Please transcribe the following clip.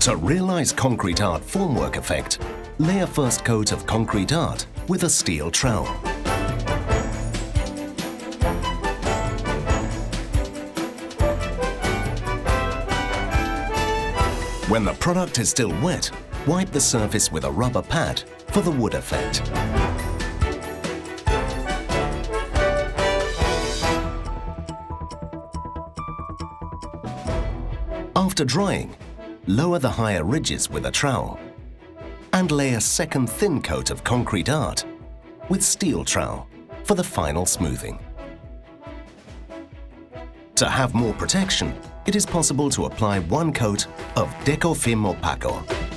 To realize Concrete Art Formwork Effect, lay a first coat of Concrete Art with a steel trowel. When the product is still wet, wipe the surface with a rubber pad for the wood effect. After drying, lower the higher ridges with a trowel and lay a second thin coat of Concrete Art with steel trowel for the final smoothing. To have more protection, it is possible to apply one coat of Decofilm Opaco.